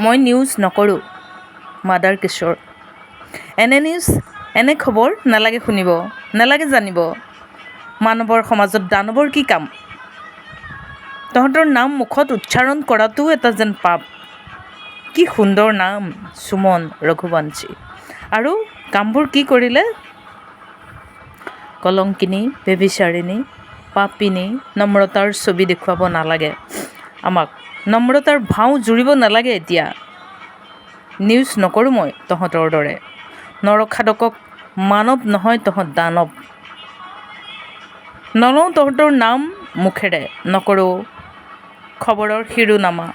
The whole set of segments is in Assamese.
মই নিউজ নকৰোঁ। মাদাৰ কিশোৰ। এনে নিউজ, এনে খবৰ নালাগে শুনিব, নালাগে জানিব। মানৱৰ সমাজত দানৱৰ কি কাম? তহঁতৰ নাম মুখত উচ্চাৰণ কৰাটোও এটা যেন পাপ। কি সুন্দৰ নাম, সুমন ৰঘুবংশী। আৰু কামবোৰ কি কৰিলে? কলংকিনী, বেবিচাৰিণী, পাপিনী। নম্ৰতাৰ ছবি দেখুৱাব নালাগে আমাক, নম্ৰতাৰ ভাও জুৰিব নালাগে এতিয়া। নিউজ নকৰোঁ মই তহঁতৰ দৰে। নৰখাদকক মানৱ নহয় তহঁত দানৱ। নলওঁ তহঁতৰ নাম মুখেৰে, নকৰোঁ খবৰৰ শিৰোনামা।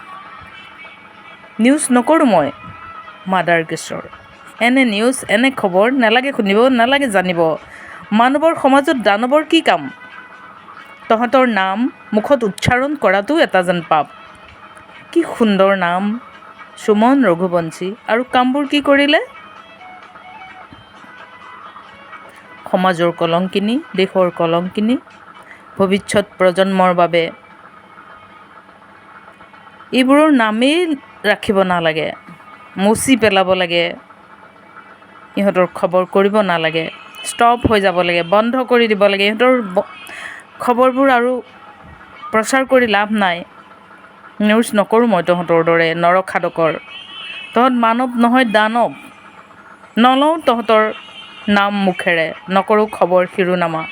নিউজ নকৰোঁ মই। মাদাৰ কিশোৰ। এনে নিউজ, এনে খবৰ নালাগে শুনিব, নালাগে জানিব। মানৱৰ সমাজত দানৱৰ কি কাম? তহঁতৰ নাম মুখত উচ্চাৰণ কৰাটো এটা যেন পাপ। কি সুন্দৰ নাম, সুমন ৰঘুবংশী। আৰু কামবোৰ কি কৰিলে? সমাজৰ কলংকিনী, দেশৰ কলংকিনী, ভৱিষ্যত প্ৰজন্মৰ বাবে এইবোৰৰ নামেই ৰাখিব নালাগে, মুচি পেলাব লাগে। ইহঁতৰ খবৰ কৰিব নালাগে, ষ্টপ হৈ যাব লাগে, বন্ধ কৰি দিব লাগে। ইহঁতৰ খবৰবোৰ আৰু প্ৰচাৰ কৰি লাভ নাই। নিউজ নকৰোঁ মই তহঁতৰ দৰে নৰখাদকৰ। তহঁত মানৱ নহয় দানৱ। নলওঁ তহঁতৰ নাম মুখেৰে, নকৰোঁ খবৰ শিৰোনামা।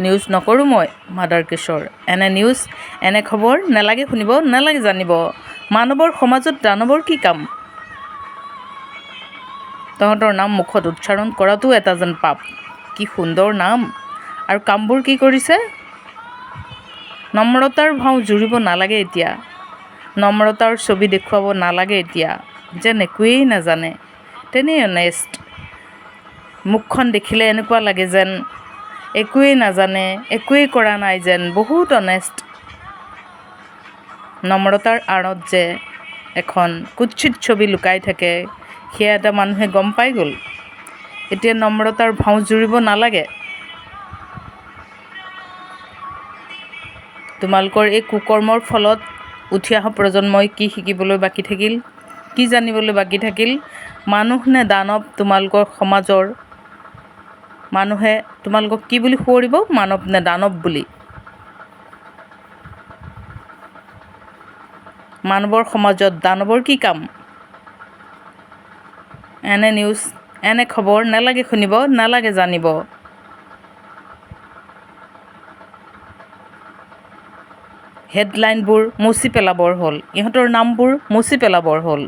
নিউজ নকৰোঁ মই। মাদাৰ কিশোৰ। এনে নিউজ, এনে খবৰ নালাগে শুনিব, নালাগে জানিব। মানৱৰ সমাজত দানৱৰ কি কাম? তহঁতৰ নাম মুখত উচ্চাৰণ কৰাটো এটা যেন পাপ। কি সুন্দৰ নাম। আৰু কামবোৰ কি কৰিছে? নম্ৰতাৰ ভাও জুৰিব নালাগে এতিয়া। নম্ৰতাৰ ছবি দেখুৱাব নালাগে এতিয়া। যেন একোৱেই নাজানে, তেনেই অনেষ্ট। মুখখন দেখিলে এনেকুৱা লাগে যেন একোৱেই নাজানে, একোৱেই কৰা নাই যেন, বহুত অনেষ্ট। নম্ৰতাৰ আঁৰত যে এখন কুৎসিত ছবি লুকাই থাকে, সেয়া এটা মানুহে গম পাই গ'ল। এতিয়া নম্ৰতাৰ ভাও জুৰিব নালাগে। তোমালোকৰ এই কুকৰ্মৰ ফলত উঠি অহা প্ৰজন্মই কি শিকিবলৈ বাকী থাকিল, কি জানিবলৈ বাকী থাকিল? মানুহ নে দানৱ তোমালোকৰ সমাজৰ? মানুহে তোমালোকক কি বুলি সুঁৱৰিব? মানৱ নে দানৱ বুলি? মানৱৰ সমাজত দানৱৰ কি কাম? এনে নিউজ, এনে খবৰ নালাগে শুনিব, নালাগে জানিব। হেডলাইনবোৰ মুচি পেলাবৰ হ'ল, ইহঁতৰ নামবোৰ মুচি পেলাবৰ হ'ল।